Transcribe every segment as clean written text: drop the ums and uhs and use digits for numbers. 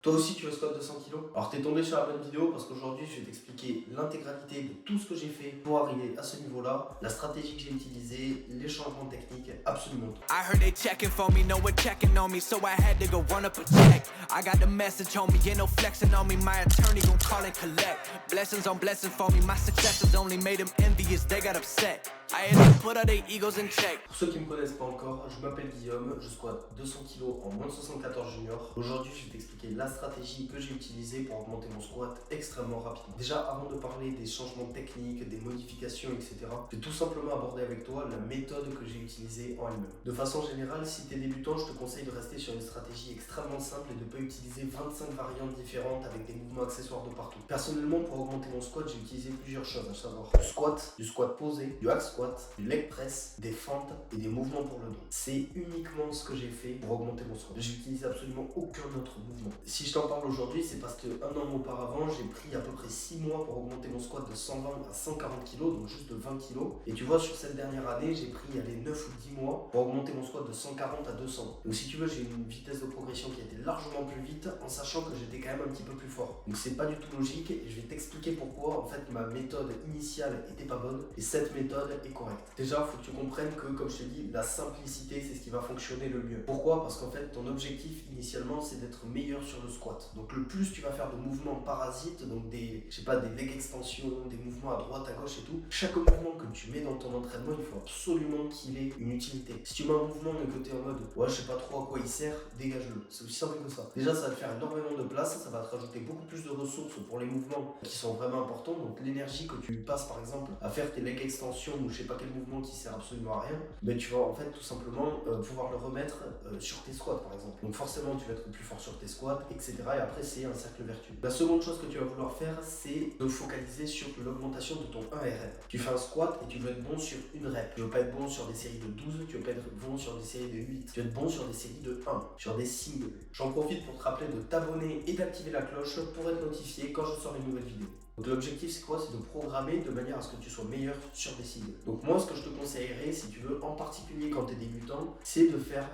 Toi aussi, tu veux squat 200 kilos? Alors, t'es tombé sur la bonne vidéo parce qu'aujourd'hui, je vais t'expliquer l'intégralité de tout ce que j'ai fait pour arriver à ce niveau-là, la stratégie que j'ai utilisée, les changements techniques, absolument tout. I heard they checking for me, no one checking on me, so I had to go run up a check. I got the message on me, ain't no flexing on me, my attorney gon' call and collect. Blessings on blessings for me, my successes only made them envious, they got upset. I had to put all their egos in check. Pour ceux qui ne me connaissent pas encore, je m'appelle Guillaume, je squatte 200 kilos en moins de 74 juniors. Aujourd'hui, je vais t'expliquer la stratégie que j'ai utilisée pour augmenter mon squat extrêmement rapidement. Déjà, avant de parler des changements techniques, des modifications, etc., je vais tout simplement aborder avec toi la méthode que j'ai utilisée en elle-même. De façon générale, si tu es débutant, je te conseille de rester sur une stratégie extrêmement simple et de ne pas utiliser 25 variantes différentes avec des mouvements accessoires de partout. Personnellement, pour augmenter mon squat, j'ai utilisé plusieurs choses, à savoir du squat posé, du hack squat, du leg press, des fentes et des mouvements pour le dos. C'est uniquement ce que j'ai fait pour augmenter mon squat. J'ai utilisé absolument aucun autre mouvement. Si je t'en parle aujourd'hui, c'est parce qu'un an auparavant, j'ai pris à peu près 6 mois pour augmenter mon squat de 120 à 140 kg, donc juste de 20 kg. Et tu vois, sur cette dernière année, j'ai pris 9 ou 10 mois pour augmenter mon squat de 140 à 200. Donc si tu veux, j'ai une vitesse de progression qui a été largement plus vite en sachant que j'étais quand même un petit peu plus fort. Donc c'est pas du tout logique et je vais t'expliquer pourquoi en fait ma méthode initiale était pas bonne et cette méthode est correcte. Déjà, il faut que tu comprennes que, comme je te dis, la simplicité, c'est ce qui va fonctionner le mieux. Pourquoi? Parce qu'en fait, ton objectif initialement, c'est d'être meilleur sur le squat. Donc le plus tu vas faire de mouvements parasites, donc des leg extensions, des mouvements à droite, à gauche et tout, chaque mouvement que tu mets dans ton entraînement, il faut absolument qu'il ait une utilité. Si tu mets un mouvement et que tu es en mode, ouais, je sais pas trop à quoi il sert, dégage-le. C'est aussi simple que ça. Déjà, ça va te faire énormément de place, ça va te rajouter beaucoup plus de ressources pour les mouvements qui sont vraiment importants. Donc l'énergie que tu passes par exemple à faire tes leg extensions ou je sais pas quel mouvement qui sert absolument à rien, mais tu vas en fait tout simplement pouvoir le remettre sur tes squats par exemple. Donc forcément tu vas être plus fort sur tes squats, etc. Et après c'est un cercle vertueux. La seconde chose que tu vas vouloir faire, c'est de focaliser sur l'augmentation de ton 1RM. Tu fais un squat et tu veux être bon sur une rep. Tu veux pas être bon sur des séries de 12, tu veux pas être bon sur des séries de 8. Tu veux être bon sur des séries de 1, sur des singles. J'en profite pour te rappeler de t'abonner et d'activer la cloche pour être notifié quand je sors une nouvelle vidéo. Donc l'objectif c'est quoi? C'est de programmer de manière à ce que tu sois meilleur sur des singles. Donc moi ce que je te conseillerais, si tu veux, en particulier quand tu es débutant, c'est de faire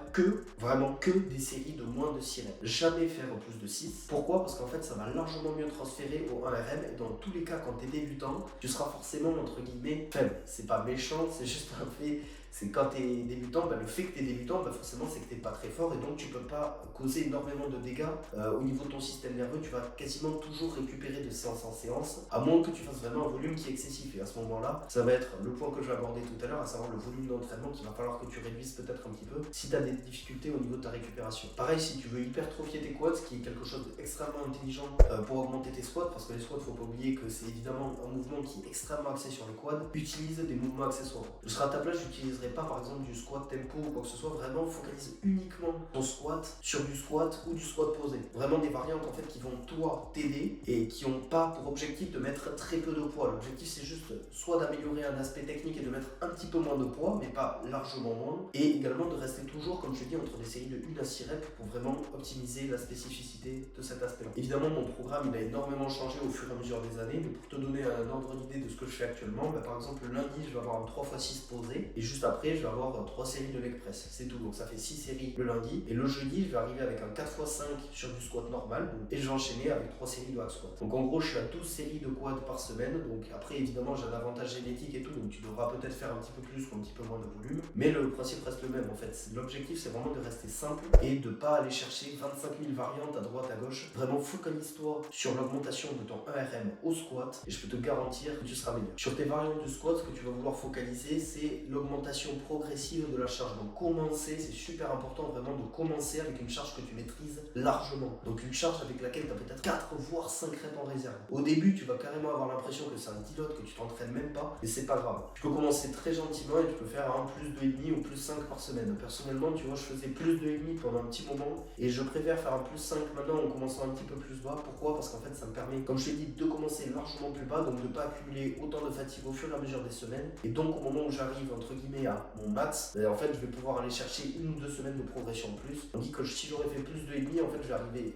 vraiment que des séries de moins de 6 reps. Jamais faire plus de 6. Pourquoi? Parce qu'en fait ça va largement mieux transférer au 1RM et dans tous les cas quand tu es débutant, tu seras forcément entre guillemets faible. C'est pas méchant, c'est juste un fait. C'est quand tu es débutant, le fait que tu es débutant, forcément c'est que tu n'es pas très fort et donc tu peux pas causer énormément de dégâts au niveau de ton système nerveux. Tu vas quasiment toujours récupérer de séance en séance, à moins que tu fasses vraiment un volume qui est excessif. Et à ce moment-là, ça va être le point que je vais aborder tout à l'heure, à savoir le volume d'entraînement qu'il va falloir que tu réduises peut-être un petit peu si tu as des difficultés au niveau de ta récupération. Pareil, si tu veux hypertrophier tes quads, ce qui est quelque chose d'extrêmement intelligent pour augmenter tes squats, parce que les squats, faut pas oublier que c'est évidemment un mouvement qui est extrêmement axé sur les quads, utilise des mouvements accessoires. Je serai à ta place, j'utiliserai pas par exemple du squat tempo ou quoi que ce soit, vraiment focalise uniquement ton squat sur du squat ou du squat posé. Vraiment des variantes en fait qui vont toi t'aider et qui n'ont pas pour objectif de mettre très peu de poids. L'objectif c'est juste soit d'améliorer un aspect technique et de mettre un petit peu moins de poids, mais pas largement moins, et également de rester toujours, comme je te dis, entre des séries de 1 à 6 reps pour vraiment optimiser la spécificité de cet aspect-là. Évidemment mon programme il a énormément changé au fur et à mesure des années, mais pour te donner un ordre d'idée de ce que je fais actuellement, par exemple le lundi je vais avoir un 3x6 posé et juste après je vais avoir 3 séries de leg press, c'est tout. Donc ça fait 6 séries le lundi et le jeudi je vais arriver avec un 4x5 sur du squat normal et je vais enchaîner avec 3 séries de hack squat. Donc en gros je suis à 12 séries de quad par semaine. Donc après évidemment j'ai un avantage génétique et tout, donc tu devras peut-être faire un petit peu plus ou un petit peu moins de volume, mais le principe reste le même en fait. L'objectif c'est vraiment de rester simple et de pas aller chercher 25 000 variantes à droite à gauche. Vraiment focalise-toi sur l'augmentation de ton 1RM au squat et je peux te garantir que tu seras meilleur. Sur tes variantes du squat, ce que tu vas vouloir focaliser c'est l'augmentation progressive de la charge. Donc commencer, c'est super important vraiment de commencer avec une charge que tu maîtrises largement. Donc une charge avec laquelle tu as peut-être 4 voire 5 reps en réserve. Au début tu vas carrément avoir l'impression que c'est un deload, que tu t'entraînes même pas, mais c'est pas grave. Tu peux commencer très gentiment et tu peux faire un plus 2,5 ou plus 5 par semaine. Personnellement tu vois je faisais plus 2,5 pendant un petit moment et je préfère faire un plus 5 maintenant en commençant un petit peu plus bas. Pourquoi? Parce qu'en fait ça me permet, comme je t'ai dit, de commencer largement plus bas, donc de pas accumuler autant de fatigue au fur et à mesure des semaines et donc au moment où j'arrive entre guillemets comparé à mon max, en fait je vais pouvoir aller chercher 1 ou 2 semaines de progression en plus. On dit que si j'aurais fait plus de 2,5, en fait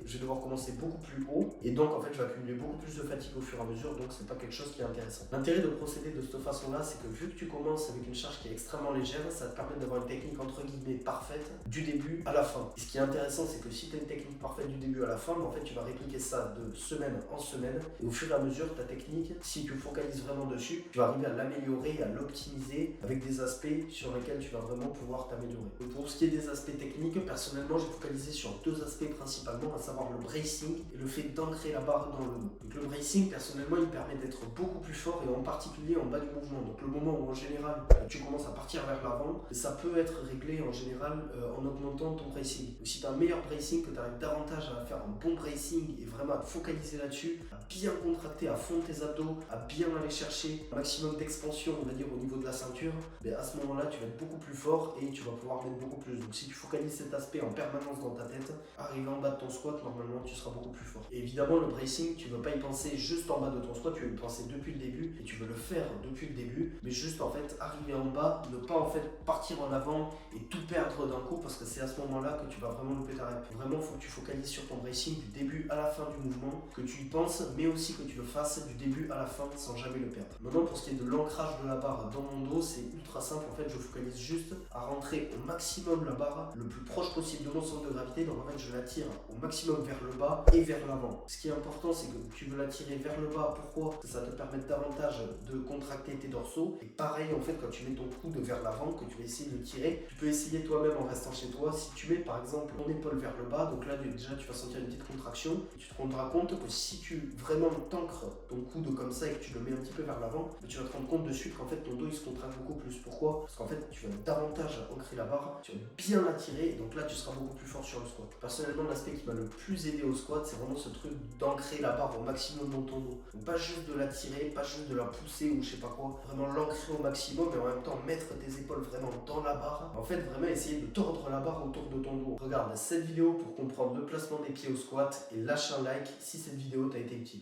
je vais devoir commencer beaucoup plus haut et donc en fait je vais accumuler beaucoup plus de fatigue au fur et à mesure, donc c'est pas quelque chose qui est intéressant. L'intérêt de procéder de cette façon là, c'est que vu que tu commences avec une charge qui est extrêmement légère, ça te permet d'avoir une technique entre guillemets parfaite du début à la fin. Et ce qui est intéressant, c'est que si tu as une technique parfaite du début à la fin, en fait tu vas répliquer ça de semaine en semaine et au fur et à mesure ta technique, si tu focalises vraiment dessus, tu vas arriver à l'améliorer, à l'optimiser avec des aspects sur lesquels tu vas vraiment pouvoir t'améliorer. Pour ce qui est des aspects techniques, personnellement j'ai focalisé sur 2 aspects principalement, à savoir le bracing et le fait d'ancrer la barre dans le dos. Donc le bracing, personnellement, il permet d'être beaucoup plus fort et en particulier en bas du mouvement. Donc le moment où en général tu commences à partir vers l'avant, ça peut être réglé en général en augmentant ton bracing. Donc si tu as un meilleur bracing, que tu arrives davantage à faire un bon bracing et vraiment à te focaliser là-dessus, à bien contracter à fond tes abdos, à bien aller chercher un maximum d'expansion, on va dire au niveau de la ceinture, à ce moment-là tu vas être beaucoup plus fort et tu vas pouvoir mettre beaucoup plus. Donc si tu focalises cet aspect en permanence dans ta tête, arrivé en bas de ton squat, normalement tu seras beaucoup plus fort. Et évidemment le bracing, tu ne veux pas y penser juste en bas de ton squat, tu veux y penser depuis le début et tu veux le faire depuis le début, mais juste en fait arriver en bas, ne pas en fait partir en avant et tout perdre d'un coup, parce que c'est à ce moment-là que tu vas vraiment louper ta rep. Vraiment, il faut que tu focalises sur ton bracing du début à la fin du mouvement, que tu y penses, mais aussi que tu le fasses du début à la fin sans jamais le perdre. Maintenant, pour ce qui est de l'ancrage de la barre dans mon dos, c'est ultra simple. En fait, je focalise juste à rentrer au maximum la barre le plus proche possible de mon centre de gravité. Donc en fait, je la tire au maximum vers le bas et vers l'avant. Ce qui est important, c'est que tu veux la tirer vers le bas. Pourquoi? Parce que ça te permet davantage de contracter tes dorsaux. Et pareil, en fait, quand tu mets ton coude vers l'avant, que tu vas essayer de le tirer, tu peux essayer toi-même en restant chez toi. Si tu mets par exemple ton épaule vers le bas, donc là déjà tu vas sentir une petite contraction, tu te rendras compte que si tu vraiment t'ancres ton coude comme ça et que tu le mets un petit peu vers l'avant, tu vas te rendre compte de suite qu'en fait ton dos il se contracte beaucoup plus. Pourquoi? Parce qu'en fait tu vas davantage ancrer la barre, tu vas bien la tirer et donc là tu seras beaucoup plus fort sur le squat. Personnellement, l'aspect qui m'a le plus aidé au squat, c'est vraiment ce truc d'ancrer la barre au maximum dans ton dos. Donc pas juste de la tirer, pas juste de la pousser ou je sais pas quoi, vraiment l'ancrer au maximum et en même temps mettre tes épaules vraiment dans la barre. En fait, vraiment essayer de tordre la barre autour de ton dos. Regarde cette vidéo pour comprendre le placement des pieds au squat et lâche un like si cette vidéo t'a été utile.